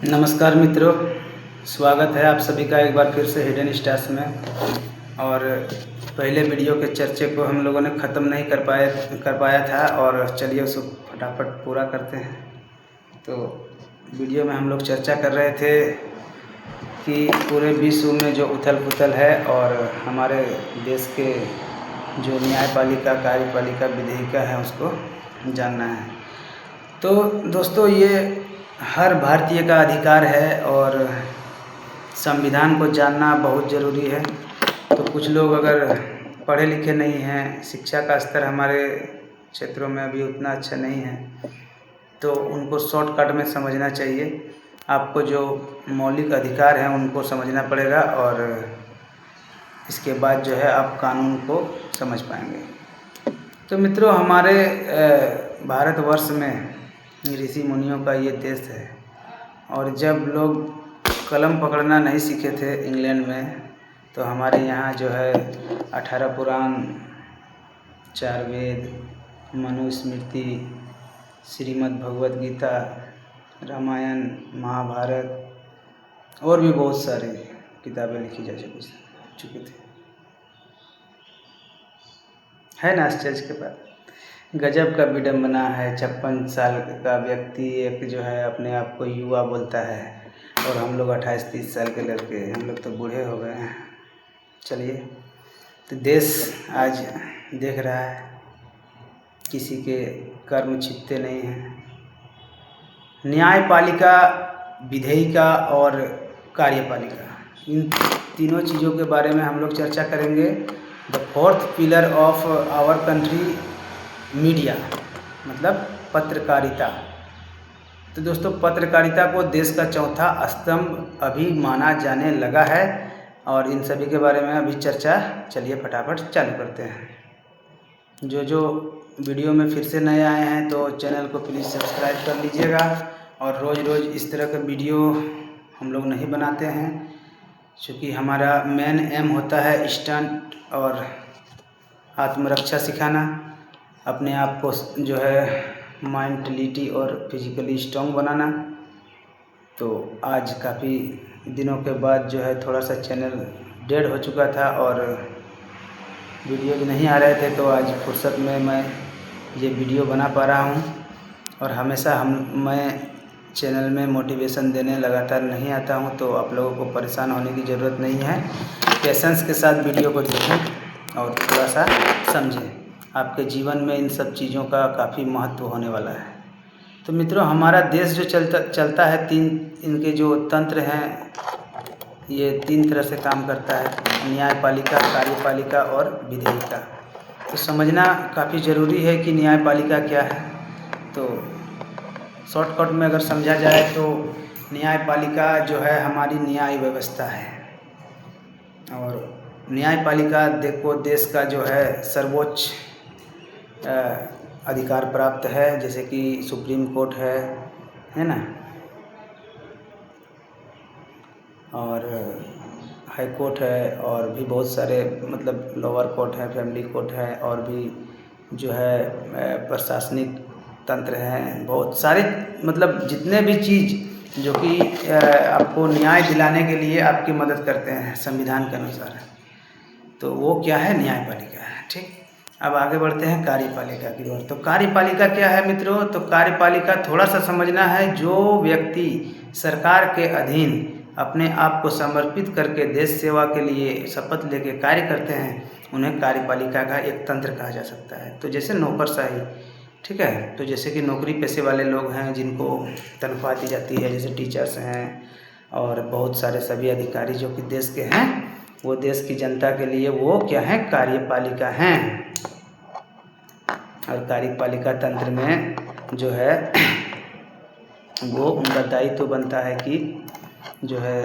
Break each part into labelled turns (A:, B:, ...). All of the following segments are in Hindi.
A: नमस्कार मित्रों, स्वागत है आप सभी का एक बार फिर से हिडन स्टार्स में। और पहले वीडियो के चर्चे को हम लोगों ने ख़त्म नहीं कर पाया था और चलिए उसको फटाफट पूरा करते हैं। तो वीडियो में हम लोग चर्चा कर रहे थे कि पूरे विश्व में जो उथल पुथल है और हमारे देश के जो न्यायपालिका, कार्यपालिका, विधायिका है उसको जानना है। तो दोस्तों, ये हर भारतीय का अधिकार है और संविधान को जानना बहुत ज़रूरी है। तो कुछ लोग अगर पढ़े लिखे नहीं हैं, शिक्षा का स्तर हमारे क्षेत्रों में अभी उतना अच्छा नहीं है, तो उनको शॉर्टकट में समझना चाहिए। आपको जो मौलिक अधिकार हैं उनको समझना पड़ेगा और इसके बाद जो है आप कानून को समझ पाएंगे। तो मित्रों, हमारे भारतवर्ष में ऋषि मुनियों का ये देश है और जब लोग कलम पकड़ना नहीं सीखे थे इंग्लैंड में, तो हमारे यहाँ जो है 18 पुराण, 4 वेद, मनुस्मृति, श्रीमद् भगवद गीता, रामायण, महाभारत और भी बहुत सारी किताबें लिखी जा चुकी थी। है ना आश्चर्य के बाद? गजब का विडंबना है। 56 साल का व्यक्ति एक जो है अपने आप को युवा बोलता है और हम लोग 28-30 साल के लड़के, हम लोग तो बूढ़े हो गए हैं। चलिए, तो देश आज देख रहा है किसी के कर्म छिपते नहीं हैं। न्यायपालिका, विधायिका और कार्यपालिका, इन तीनों चीज़ों के बारे में हम लोग चर्चा करेंगे। The fourth pillar of our country, media, मतलब पत्रकारिता। तो दोस्तों, पत्रकारिता को देश का चौथा स्तंभ अभी माना जाने लगा है और इन सभी के बारे में अभी चर्चा, चलिए फटाफट चालू करते हैं। जो वीडियो में फिर से नए आए हैं तो चैनल को प्लीज़ सब्सक्राइब कर लीजिएगा। और रोज़ इस तरह का वीडियो हम लोग नहीं बनाते हैं, क्योंकि हमारा मेन एम होता है स्टंट और आत्मरक्षा सिखाना, अपने आप को जो है मेंटलिटी और फिजिकली स्ट्रॉन्ग बनाना। तो आज काफ़ी दिनों के बाद जो है थोड़ा सा चैनल डेड हो चुका था और वीडियो भी नहीं आ रहे थे, तो आज फुर्सत में मैं ये वीडियो बना पा रहा हूँ। और हमेशा मैं चैनल में मोटिवेशन देने लगातार नहीं आता हूँ, तो आप लोगों को परेशान होने की ज़रूरत नहीं है। पेशेंस के साथ वीडियो को देखें और थोड़ा सा समझें। आपके जीवन में इन सब चीज़ों का काफ़ी महत्व होने वाला है। तो मित्रों, हमारा देश जो चलता है, इनके जो तंत्र हैं ये 3 तरह से काम करता है: न्यायपालिका, कार्यपालिका और विधायिका। तो समझना काफ़ी ज़रूरी है कि न्यायपालिका क्या है। तो शॉर्टकट में अगर समझा जाए तो न्यायपालिका जो है हमारी न्याय व्यवस्था है और न्यायपालिका को देश का जो है सर्वोच्च अधिकार प्राप्त है, जैसे कि सुप्रीम कोर्ट है ना, और हाई कोर्ट है और भी बहुत सारे, मतलब लोअर कोर्ट है, फैमिली कोर्ट है और भी जो है प्रशासनिक तंत्र हैं, बहुत सारे, मतलब जितने भी चीज़ जो कि आपको न्याय दिलाने के लिए आपकी मदद करते हैं संविधान के अनुसार, तो वो क्या है? न्यायपालिका है। ठीक, अब आगे बढ़ते हैं कार्यपालिका की ओर। तो कार्यपालिका क्या है मित्रों? तो कार्यपालिका थोड़ा सा समझना है, जो व्यक्ति सरकार के अधीन अपने आप को समर्पित करके देश सेवा के लिए शपथ लेके कार्य करते हैं, उन्हें कार्यपालिका का एक तंत्र कहा जा सकता है। तो जैसे नौकरशाही, ठीक है, तो जैसे कि नौकरी पेशे वाले लोग हैं जिनको तनख्वाह दी जाती है, जैसे टीचर्स हैं और बहुत सारे सभी अधिकारी जो कि देश के हैं, वो देश की जनता के लिए वो क्या है? कार्यपालिका हैं। और कार्यपालिका तंत्र में जो है वो उनका दायित्व बनता है कि जो है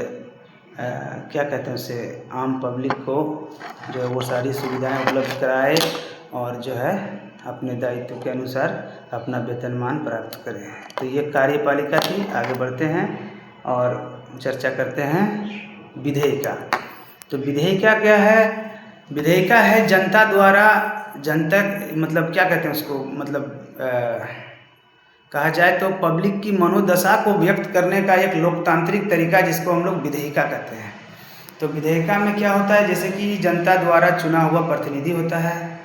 A: क्या कहते हैं उसे, आम पब्लिक को जो है वो सारी सुविधाएं उपलब्ध कराए और जो है अपने दायित्व के अनुसार अपना वेतनमान प्राप्त करें। तो ये कार्यपालिका थी। आगे बढ़ते हैं और चर्चा करते हैं विधायिका। तो विधायिका क्या है? विधायिका है जनता द्वारा, जनता मतलब क्या कहते हैं उसको, मतलब कहा जाए तो पब्लिक की मनोदशा को व्यक्त करने का एक लोकतांत्रिक तरीका जिसको हम लोग विधेयिका कहते हैं। तो विधेयिका में क्या होता है, जैसे कि जनता द्वारा चुना हुआ प्रतिनिधि होता है,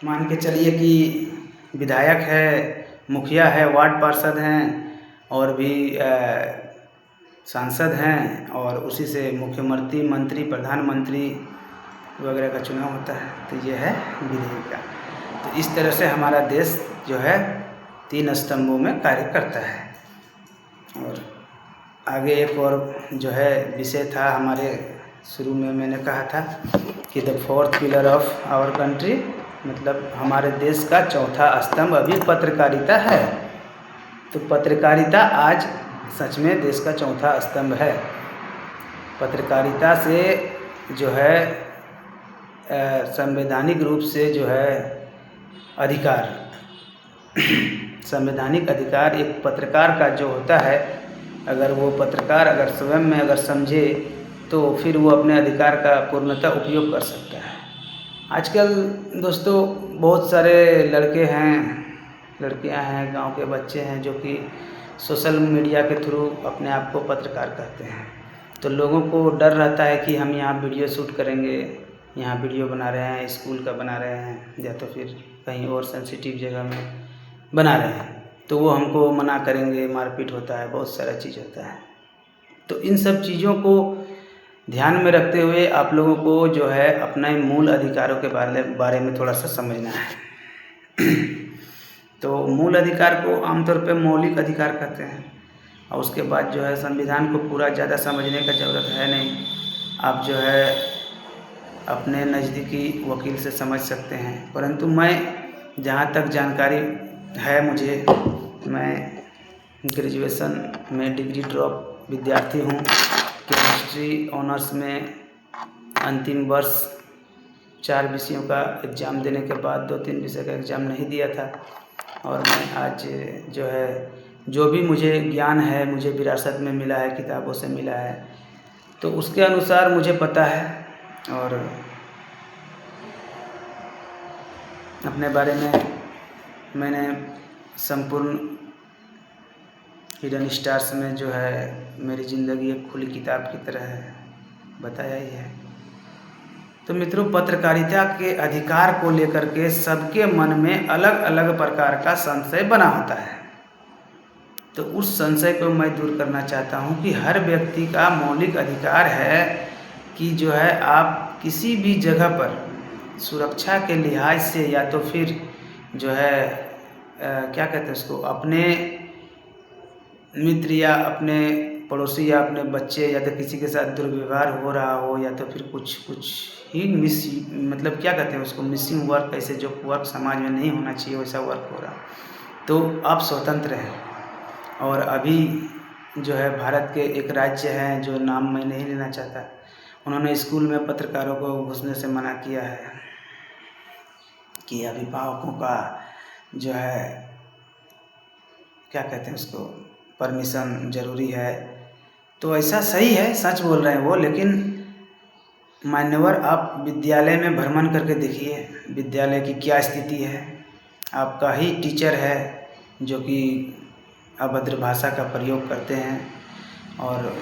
A: मान के चलिए कि विधायक है, मुखिया है, वार्ड पार्षद हैं और भी सांसद हैं, और उसी से मुख्यमंत्री, मंत्री, प्रधानमंत्री वगैरह का चुनाव होता है। तो ये है विधेयिका। तो इस तरह से हमारा देश जो है 3 स्तंभों में कार्य करता है। और आगे एक और जो है विषय था हमारे, शुरू में मैंने कहा था कि the 4th pillar of our country, मतलब हमारे देश का 4था स्तंभ अभी पत्रकारिता है। तो पत्रकारिता आज सच में देश का 4था स्तंभ है। पत्रकारिता से जो है संवैधानिक रूप से जो है अधिकार संवैधानिक अधिकार एक पत्रकार का जो होता है, अगर वो पत्रकार अगर स्वयं में अगर समझे तो फिर वो अपने अधिकार का पूर्णतः उपयोग कर सकता है। आजकल दोस्तों बहुत सारे लड़के हैं, लड़कियां हैं, गांव के बच्चे हैं जो कि सोशल मीडिया के थ्रू अपने आप को पत्रकार कहते हैं। तो लोगों को डर रहता है कि हम यहाँ वीडियो शूट करेंगे, यहाँ वीडियो बना रहे हैं, स्कूल का बना रहे हैं या तो फिर कहीं और सेंसिटिव जगह में बना रहे हैं, तो वो हमको मना करेंगे, मारपीट होता है, बहुत सारा चीज़ होता है। तो इन सब चीज़ों को ध्यान में रखते हुए आप लोगों को जो है अपने मूल अधिकारों के बारे में थोड़ा सा समझना है। तो मूल अधिकार को आमतौर पे मौलिक अधिकार कहते हैं, और उसके बाद जो है संविधान को पूरा ज़्यादा समझने का ज़रूरत है नहीं। आप जो है अपने नज़दीकी वकील से समझ सकते हैं, परंतु मैं जहाँ तक जानकारी है मुझे, मैं ग्रेजुएशन में डिग्री ड्रॉप विद्यार्थी हूँ। केमिस्ट्री ऑनर्स में अंतिम वर्ष 4 विषयों का एग्ज़ाम देने के बाद 2-3 विषय का एग्ज़ाम नहीं दिया था, और मैं आज जो है जो भी मुझे ज्ञान है मुझे विरासत में मिला है, किताबों से मिला है, तो उसके अनुसार मुझे पता है। और अपने बारे में मैंने संपूर्ण हिडन स्टार्स में जो है मेरी ज़िंदगी एक खुली किताब की तरह है, बताया ही है। तो मित्रों, पत्रकारिता के अधिकार को लेकर के सबके मन में अलग अलग प्रकार का संशय बना होता है। तो उस संशय को मैं दूर करना चाहता हूं कि हर व्यक्ति का मौलिक अधिकार है कि जो है आप किसी भी जगह पर सुरक्षा के लिहाज से या तो फिर जो है क्या कहते हैं उसको, अपने मित्र या अपने पड़ोसी या अपने बच्चे या तो किसी के साथ दुर्व्यवहार हो रहा हो, या तो फिर कुछ ही मतलब क्या कहते हैं उसको, मिसिंग वर्क, ऐसे जो वर्क समाज में नहीं होना चाहिए वैसा वर्क हो रहा, तो आप स्वतंत्र हैं। और अभी जो है भारत के एक राज्य हैं जो नाम मैं नहीं लेना चाहता, उन्होंने स्कूल में पत्रकारों को घुसने से मना किया है कि अभिभावकों का जो है क्या कहते हैं उसको, परमिशन ज़रूरी है। तो ऐसा सही है, सच बोल रहे हैं वो, लेकिन मान्यवर आप विद्यालय में भ्रमण करके देखिए विद्यालय की क्या स्थिति है। आपका ही टीचर है जो कि अभद्र भाषा का प्रयोग करते हैं, और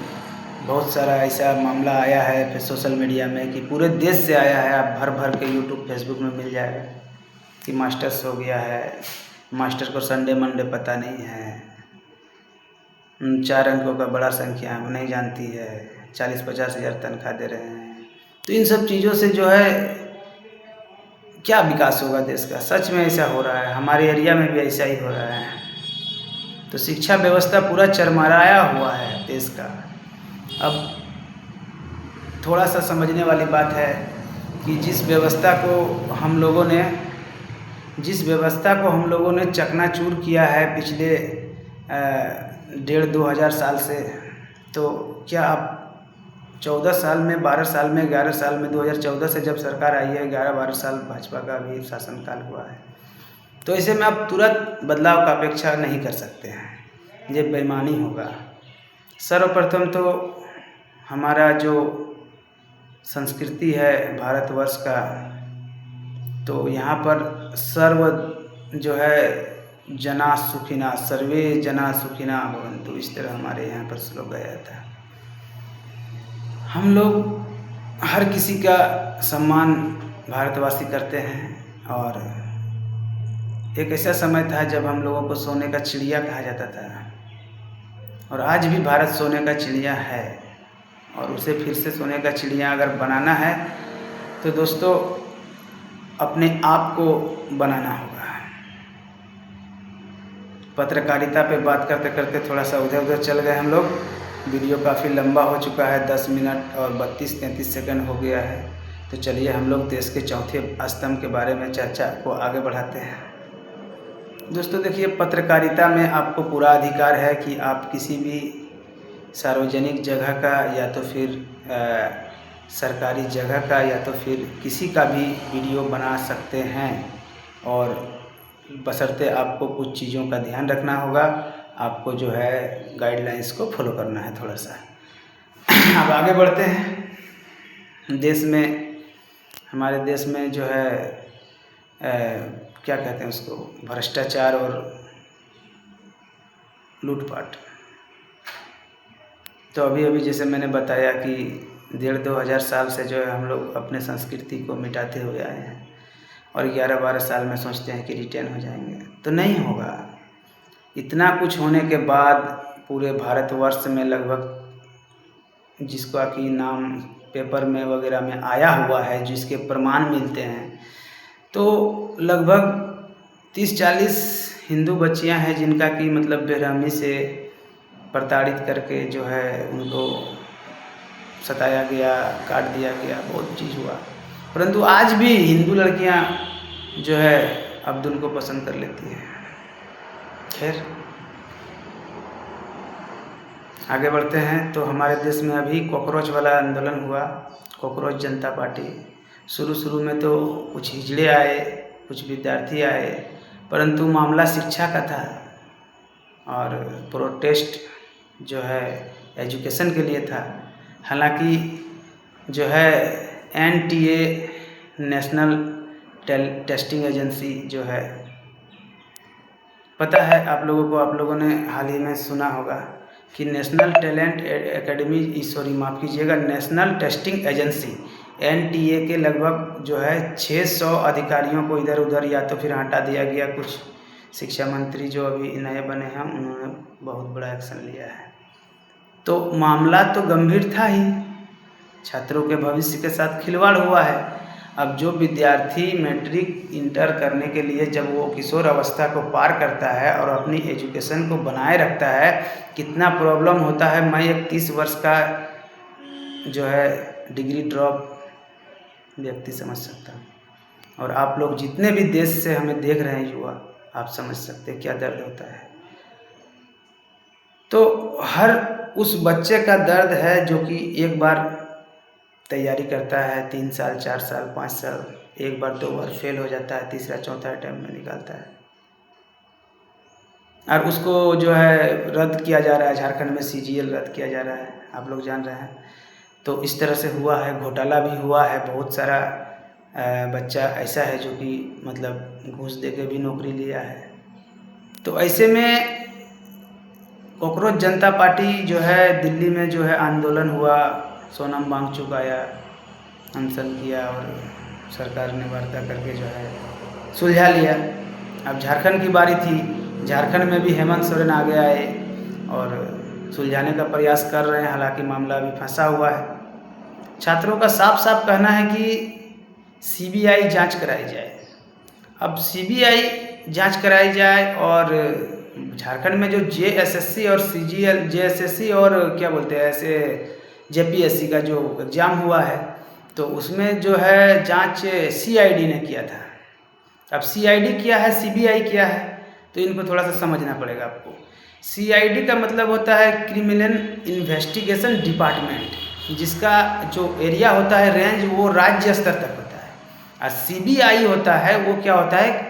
A: बहुत सारा ऐसा मामला आया है फिर सोशल मीडिया में कि पूरे देश से आया है, आप भर भर के यूट्यूब फेसबुक में मिल जाएगा कि मास्टर्स हो गया है, मास्टर को संडे मंडे पता नहीं है, 4 अंकों का बड़ा संख्या नहीं जानती है, 40-50 हज़ार तनख्वाह दे रहे हैं। तो इन सब चीज़ों से जो है क्या विकास होगा देश का? सच में ऐसा हो रहा है, हमारे एरिया में भी ऐसा ही हो रहा है। तो शिक्षा व्यवस्था पूरा चरमराया हुआ है देश का। अब थोड़ा सा समझने वाली बात है कि जिस व्यवस्था को हम लोगों ने चकनाचूर किया है पिछले 1.5-2 हज़ार साल से, तो क्या आप 14 साल में, 12 साल में, 11 साल में, 2014 से जब सरकार आई है, 11-12 साल भाजपा का भी शासनकाल हुआ है, तो ऐसे में आप तुरंत बदलाव का अपेक्षा नहीं कर सकते हैं, ये बेईमानी होगा। सर्वप्रथम तो हमारा जो संस्कृति है भारतवर्ष का, तो यहाँ पर सर्व जो है जना सुखिना सर्वे जना सुखिना भवन्तु, इस तरह हमारे यहाँ पर श्लोक गाया था। हम लोग हर किसी का सम्मान भारतवासी करते हैं, और एक ऐसा समय था जब हम लोगों को सोने का चिड़िया कहा जाता था, और आज भी भारत सोने का चिड़िया है, और उसे फिर से सोने का चिड़िया अगर बनाना है तो दोस्तों अपने आप को बनाना होगा। पत्रकारिता पे बात करते करते थोड़ा सा उधर उधर चल गए हम लोग। वीडियो काफ़ी लंबा हो चुका है, 10 मिनट और 32-33 सेकंड हो गया है। तो चलिए हम लोग देश के चौथे स्तंभ के बारे में चर्चा को आगे बढ़ाते हैं। दोस्तों देखिए, पत्रकारिता में आपको पूरा अधिकार है कि आप किसी भी सार्वजनिक जगह का या तो फिर सरकारी जगह का या तो फिर किसी का भी वीडियो बना सकते हैं, और बशर्ते आपको कुछ चीज़ों का ध्यान रखना होगा। आपको जो है गाइडलाइंस को फॉलो करना है थोड़ा सा। अब आगे बढ़ते हैं। देश में, हमारे देश में जो है क्या कहते हैं उसको, भ्रष्टाचार और लूटपाट। तो अभी अभी जैसे मैंने बताया कि 1,500-2 हज़ार साल से जो है हम लोग अपने संस्कृति को मिटाते हुए आए हैं, और 11-12 साल में सोचते हैं कि रिटर्न हो जाएंगे, तो नहीं होगा। इतना कुछ होने के बाद पूरे भारतवर्ष में लगभग जिसका कि नाम पेपर में वगैरह में आया हुआ है, जिसके प्रमाण मिलते हैं, तो लगभग 30-40 हिंदू बच्चियां हैं जिनका कि मतलब बेरहमी से प्रताड़ित करके जो है उनको सताया गया, काट दिया गया, बहुत चीज़ हुआ। परंतु आज भी हिंदू लड़कियां जो है अब्दुल को पसंद कर लेती हैं। खैर आगे बढ़ते हैं। तो हमारे देश में अभी कॉकरोच वाला आंदोलन हुआ, कॉकरोच जनता पार्टी। शुरू में तो कुछ हिजड़े आए, कुछ विद्यार्थी आए, परंतु मामला शिक्षा का था, और प्रोटेस्ट जो है एजुकेशन के लिए था। हालांकि जो है NTA नेशनल टेस्टिंग एजेंसी जो है, पता है आप लोगों को, आप लोगों ने हाल ही में सुना होगा कि नेशनल टैलेंट एकेडमी, सॉरी माफ़ कीजिएगा, नेशनल टेस्टिंग एजेंसी NTA के लगभग जो है 600 अधिकारियों को इधर उधर या तो फिर हटा दिया गया। कुछ शिक्षा मंत्री जो अभी नए बने हैं उन्होंने बहुत बड़ा एक्शन लिया है। तो मामला तो गंभीर था ही, छात्रों के भविष्य के साथ खिलवाड़ हुआ है। अब जो विद्यार्थी मैट्रिक इंटर करने के लिए जब वो किशोर अवस्था को पार करता है और अपनी एजुकेशन को बनाए रखता है, कितना प्रॉब्लम होता है। मैं एक 30 वर्ष का जो है डिग्री ड्रॉप व्यक्ति समझ सकता हूँ, और आप लोग जितने भी देश से हमें देख रहे हैं युवा, आप समझ सकते हैं क्या दर्द होता है। तो हर उस बच्चे का दर्द है जो कि एक बार तैयारी करता है, 3 साल 4 साल 5 साल, एक बार 2 बार फेल हो जाता है, तीसरा चौथा अटेम्प्ट में निकालता है, और उसको जो है रद्द किया जा रहा है। झारखंड में CGL रद्द किया जा रहा है, आप लोग जान रहे हैं। तो इस तरह से हुआ है, घोटाला भी हुआ है। बहुत सारा बच्चा ऐसा है जो कि मतलब घूस दे के भी नौकरी लिया है। तो ऐसे में कॉकरोच जनता पार्टी जो है दिल्ली में जो है आंदोलन हुआ, सोनम वांगचुक आया, अनशन किया, और सरकार ने वार्ता करके जो है सुलझा लिया। अब झारखंड की बारी थी, झारखंड में भी हेमंत सोरेन आगे आए और सुलझाने का प्रयास कर रहे हैं। हालांकि मामला अभी फंसा हुआ है। छात्रों का साफ साफ कहना है कि CBI जांच कराई जाए। अब CBI जांच कराई जाए, और झारखंड में जो JSSC और CGL, JSSC और क्या बोलते हैं ऐसे JPSC का जो एग्ज़ाम हुआ है, तो उसमें जो है जांच CID ने किया था। अब CID किया है, CBI किया है, तो इनको थोड़ा सा समझना पड़ेगा आपको। CID का मतलब होता है क्रिमिनल इन्वेस्टिगेशन डिपार्टमेंट, जिसका जो एरिया होता है, रेंज, वो राज्य स्तर तक होता है। और CBI होता है, वो क्या होता है,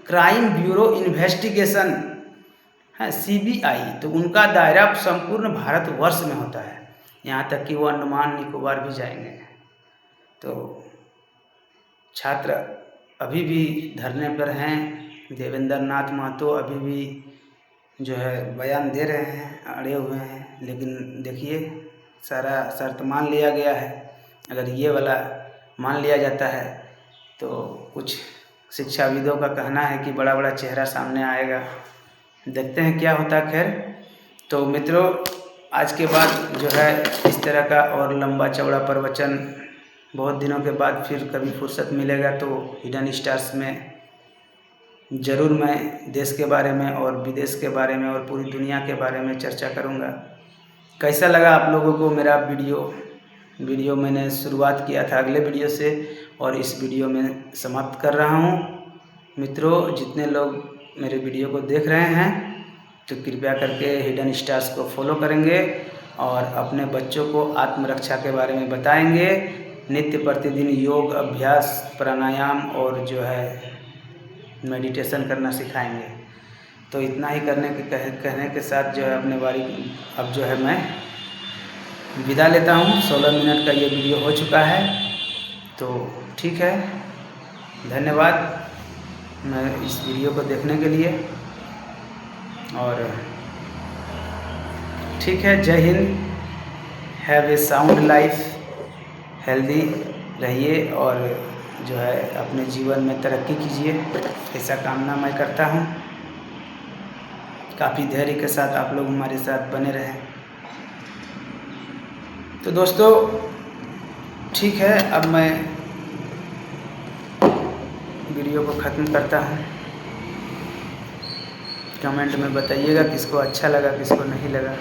A: क्राइम ब्यूरो इन्वेस्टिगेशन है CBI। तो उनका दायरा संपूर्ण भारतवर्ष में होता है, यहाँ तक कि वो अंडमान निकोबार भी जाएंगे। तो छात्र अभी भी धरने पर हैं, देवेंद्र नाथ महतो अभी भी जो है बयान दे रहे हैं, अड़े हुए हैं, लेकिन देखिए सारा शर्त मान लिया गया है। अगर ये वाला मान लिया जाता है तो कुछ शिक्षाविदों का कहना है कि बड़ा बड़ा चेहरा सामने आएगा। देखते हैं क्या होता है। खैर तो मित्रों, आज के बाद जो है इस तरह का और लंबा चौड़ा प्रवचन बहुत दिनों के बाद फिर कभी फुर्सत मिलेगा तो हिडन स्टार्स में ज़रूर मैं देश के बारे में और विदेश के बारे में और पूरी दुनिया के बारे में चर्चा करूँगा। कैसा लगा आप लोगों को मेरा वीडियो मैंने शुरुआत किया था अगले वीडियो से और इस वीडियो में समाप्त कर रहा हूँ। मित्रों, जितने लोग मेरे वीडियो को देख रहे हैं तो कृपया करके हिडन स्टार्स को फॉलो करेंगे और अपने बच्चों को आत्मरक्षा के बारे में बताएंगे। नित्य प्रतिदिन योग अभ्यास, प्राणायाम और जो है मेडिटेशन करना सिखाएंगे। तो इतना ही कहने के साथ जो है अपने बारी अब जो है मैं विदा लेता हूँ। 16 मिनट का ये वीडियो हो चुका है, तो ठीक है, धन्यवाद मैं इस वीडियो को देखने के लिए। और ठीक है, जय Hind, have a sound life, healthy रहिए और जो है अपने जीवन में तरक्की कीजिए, ऐसा कामना मैं करता हूँ। काफ़ी धैर्य के साथ आप लोग हमारे साथ बने रहें। तो दोस्तों ठीक है, अब मैं वीडियो को ख़त्म करता हूँ। कमेंट में बताइएगा किसको अच्छा लगा, किसको नहीं लगा।